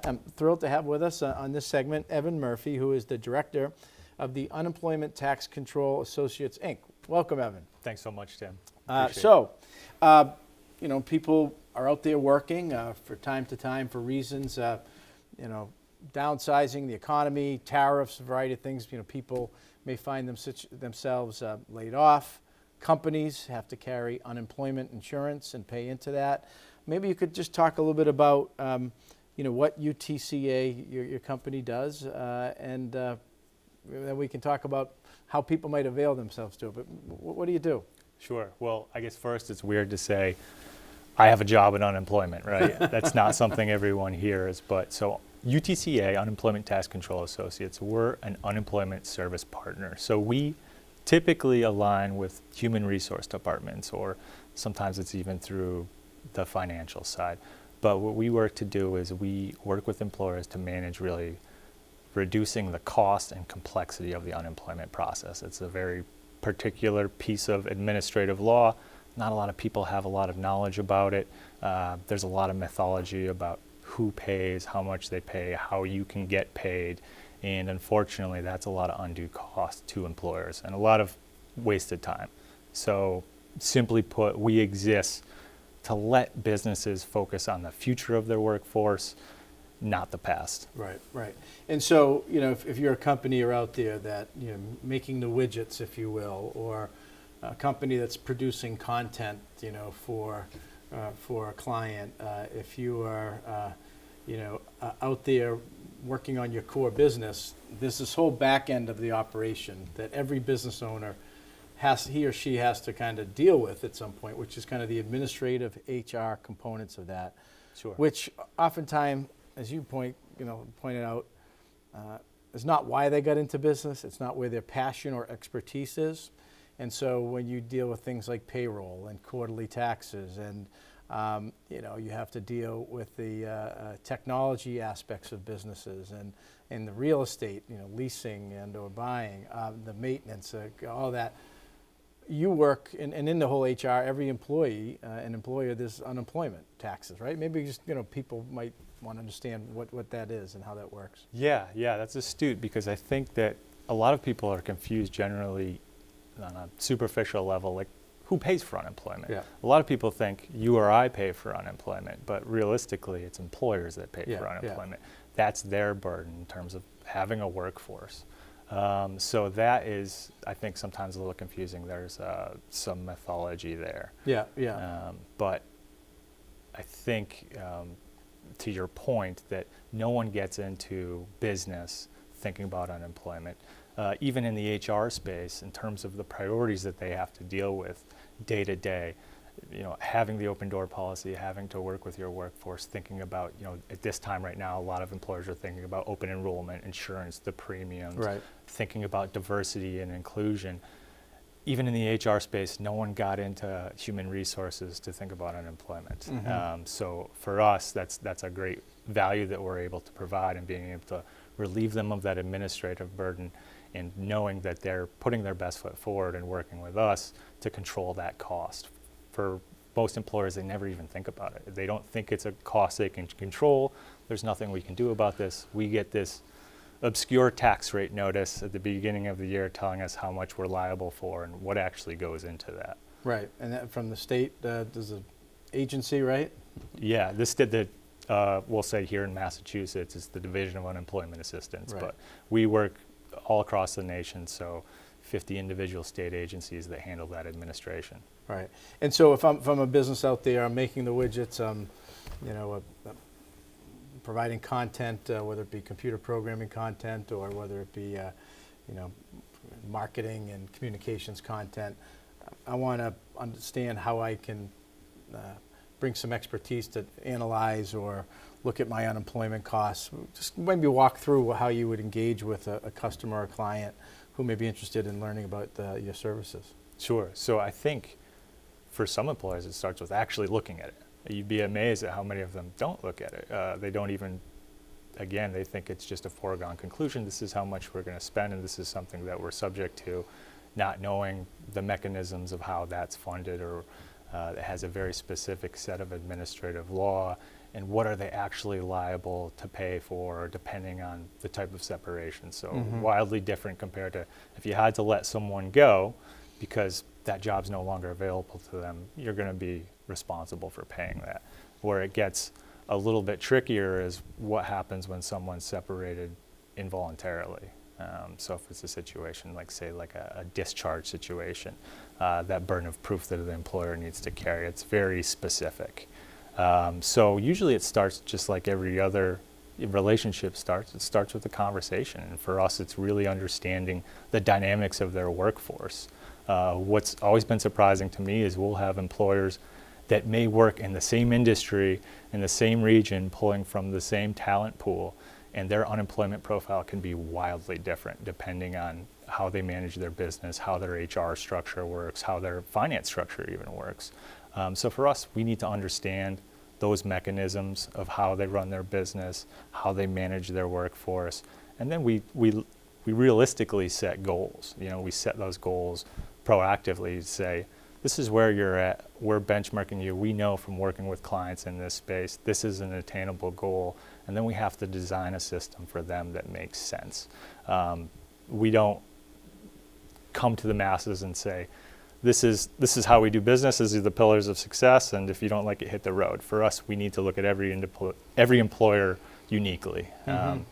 that, I'm thrilled to have with us on this segment Evan Murphy, who is the director of the Unemployment Tax Control Associates, Inc. Welcome, Evan. Thanks so much, Tim. People are out there working for time to time for reasons, downsizing the economy, tariffs, a variety of things. People may find themselves laid off. Companies have to carry unemployment insurance and pay into that. Maybe you could just talk a little bit about, what UTCA, your company does, and then we can talk about how people might avail themselves to it. But what do you do? Sure. Well, I guess first it's weird to say I have a job in unemployment, right? That's not something everyone hears. But so UTCA, Unemployment Tax Control Associates, we're an unemployment service partner. So we typically align with human resource departments, or sometimes it's even through the financial side. But what we work to do is we work with employers to manage really reducing the cost and complexity of the unemployment process. It's a very particular piece of administrative law. Not a lot of people have a lot of knowledge about it. There's a lot of mythology about who pays, how much they pay, how you can get paid. And unfortunately, that's a lot of undue cost to employers and a lot of wasted time. So simply put, we exist to let businesses focus on the future of their workforce, not the past. Right. And so, if you're a company you're out there that, making the widgets, if you will, or a company that's producing content, for a client, if you are, out there working on your core business, there's this whole back end of the operation that every business owner he or she has to kind of deal with at some point, which is kind of the administrative HR components of that. Sure. Which oftentimes, as you pointed out, is not why they got into business. It's not where their passion or expertise is. And so when you deal with things like payroll and quarterly taxes, and you have to deal with the technology aspects of businesses and the real estate, leasing and or buying, the maintenance, all that. You work, and in the whole HR, every employee and employer, there's unemployment taxes, right? Maybe just, people might want to understand what that is and how that works. Yeah, that's astute, because I think that a lot of people are confused generally on a superficial level, like who pays for unemployment? Yeah. A lot of people think you or I pay for unemployment, but realistically it's employers that pay for unemployment. Yeah. That's their burden in terms of having a workforce. So that is, I think, sometimes a little confusing. There's some mythology there. Yeah. But I think, to your point, that no one gets into business thinking about unemployment. Even in the HR space, in terms of the priorities that they have to deal with day to day, having the open door policy, having to work with your workforce, thinking about, at this time right now, a lot of employers are thinking about open enrollment, insurance, the premiums, right. Thinking about diversity and inclusion. Even in the HR space, no one got into human resources to think about unemployment. Mm-hmm. So for us, that's a great value that we're able to provide, and being able to relieve them of that administrative burden, and knowing that they're putting their best foot forward and working with us to control that cost. For most employers, they never even think about it. They don't think it's a cost they can control. There's nothing we can do about this. We get this obscure tax rate notice at the beginning of the year telling us how much we're liable for and what actually goes into that. Right, and that from the state, does the agency, right? Yeah, we'll say here in Massachusetts, it's the Division of Unemployment Assistance, right. But we work all across the nation, so 50 individual state agencies that handle that administration. Right, and so if I'm a business out there, I'm making the widgets, providing content, whether it be computer programming content or whether it be, marketing and communications content. I want to understand how I can bring some expertise to analyze or look at my unemployment costs. Just maybe walk through how you would engage with a customer or client who may be interested in learning about your services. Sure. So I think for some employers, it starts with actually looking at it. You'd be amazed at how many of them don't look at it. They don't even, again, they think it's just a foregone conclusion. This is how much we're going to spend, and this is something that we're subject to, not knowing the mechanisms of how that's funded, or it has a very specific set of administrative law and what are they actually liable to pay for depending on the type of separation. So wildly different compared to if you had to let someone go because that job's no longer available to them, you're going to be responsible for paying that. Where it gets a little bit trickier is what happens when someone's separated involuntarily. So if it's a situation like, say, like a discharge situation, that burden of proof that the employer needs to carry, it's very specific. So usually it starts just like every other relationship starts. It starts with a conversation. And for us, it's really understanding the dynamics of their workforce. What's always been surprising to me is we'll have employers that may work in the same industry, in the same region, pulling from the same talent pool, and their unemployment profile can be wildly different depending on how they manage their business, how their HR structure works, how their finance structure even works. So for us, we need to understand those mechanisms of how they run their business, how they manage their workforce, and then we realistically set goals. You know, we set those goals proactively to say, this is where you're at, we're benchmarking you, we know from working with clients in this space, this is an attainable goal, and then we have to design a system for them that makes sense. We don't come to the masses and say, this is how we do business, these are the pillars of success, and if you don't like it, hit the road. For us, we need to look at every employer uniquely.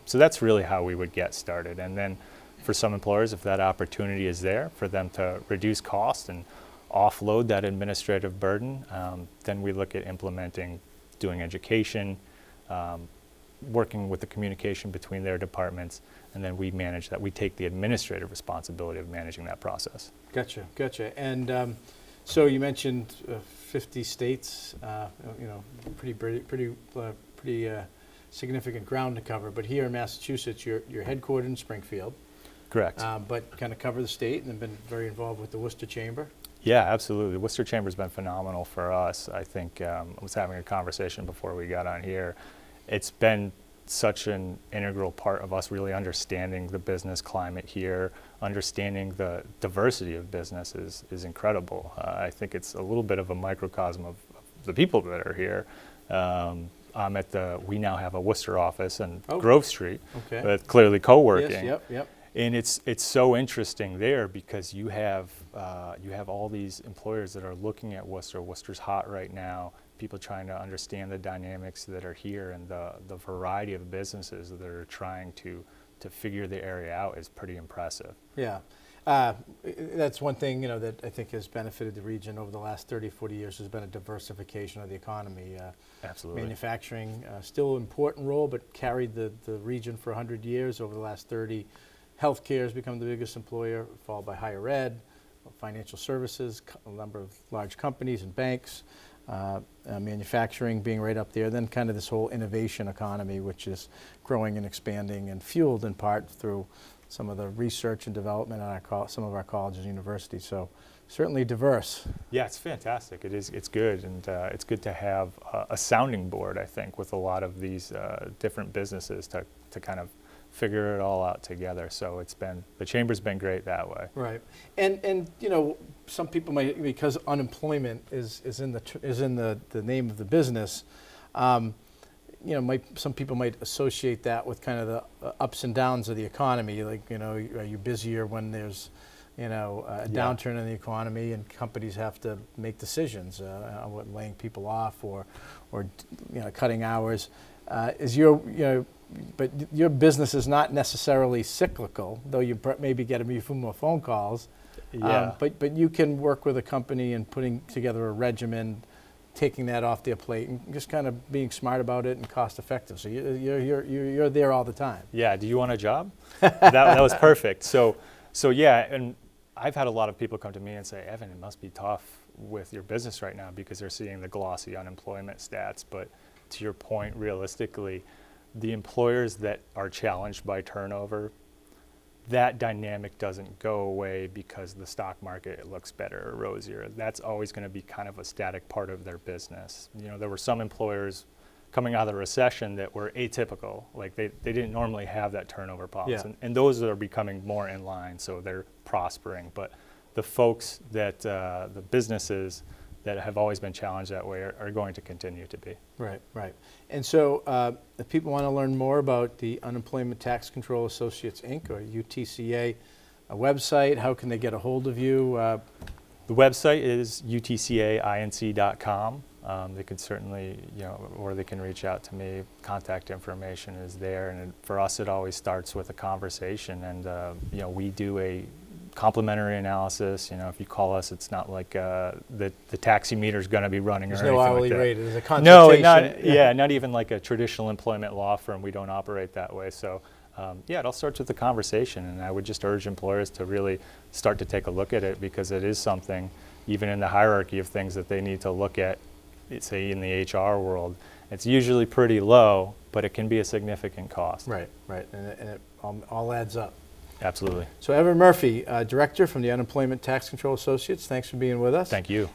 So that's really how we would get started. And then for some employers, if that opportunity is there for them to reduce cost and offload that administrative burden, then we look at implementing, doing education, working with the communication between their departments, and then we manage that. We take the administrative responsibility of managing that process. Gotcha. And so you mentioned 50 states, pretty significant ground to cover. But here in Massachusetts, you're headquartered in Springfield. Correct. But kind of cover the state and have been very involved with the Worcester Chamber. Yeah, absolutely. The Worcester Chamber's been phenomenal for us. I think I was having a conversation before we got on here. It's been such an integral part of us really understanding the business climate here, understanding the diversity of business is incredible. I think it's a little bit of a microcosm of the people that are here. We now have a Worcester office on Grove Street, with clearly co-working. Yes, yep. And it's so interesting there because you have all these employers that are looking at Worcester. Worcester's hot right now. People trying to understand the dynamics that are here and the variety of businesses that are trying to figure the area out is pretty impressive. Yeah. That's one thing, that I think has benefited the region over the last 30, 40 years has been a diversification of the economy. Absolutely. Manufacturing, still an important role, but carried the region for 100 years. Over the last 30, healthcare has become the biggest employer, followed by higher ed, financial services, a number of large companies and banks, manufacturing being right up there, then kind of this whole innovation economy, which is growing and expanding and fueled in part through some of the research and development at some of our colleges and universities. So certainly diverse. Yeah, it's fantastic. It's good, and it's good to have a sounding board, I think, with a lot of these different businesses to kind of figure it all out together. So the Chamber's been great that way. Right, and some people might, because unemployment is in the name of the business, some people might associate that with kind of the ups and downs of the economy. Like, are you busier when there's a downturn in the economy and companies have to make decisions on laying people off or cutting hours? But your business is not necessarily cyclical, though you maybe get a few more phone calls. Yeah. But you can work with a company and putting together a regimen, taking that off their plate, and just kind of being smart about it and cost effective. So you're there all the time. Yeah. Do you want a job? that was perfect. So yeah, and I've had a lot of people come to me and say, Evan, it must be tough with your business right now because they're seeing the glossy unemployment stats. But to your point, realistically, the employers that are challenged by turnover, that dynamic doesn't go away because the stock market looks better or rosier. That's always going to be kind of a static part of their business. There were some employers coming out of the recession that were atypical, like they didn't normally have that turnover problems. Yeah. And those are becoming more in line, so they're prospering. But the folks that, the businesses that have always been challenged that way are going to continue to be. Right, right. And so if people want to learn more about the Unemployment Tax Control Associates, Inc., or UTCA website, how can they get a hold of you? The website is utcainc.com. They could certainly, or they can reach out to me. Contact information is there, and for us, it always starts with a conversation. And we do a complimentary analysis. If you call us, it's not like the taxi meter is going to be running There's or no anything hourly like that. rate. There's a No, consultation. not even like a traditional employment law firm. We don't operate that way. So. It all starts with the conversation, and I would just urge employers to really start to take a look at it, because it is something, even in the hierarchy of things that they need to look at, say in the HR world, it's usually pretty low, but it can be a significant cost. Right, right, and it all adds up. Absolutely. So Evan Murphy, Director from the Unemployment Tax Control Associates, thanks for being with us. Thank you.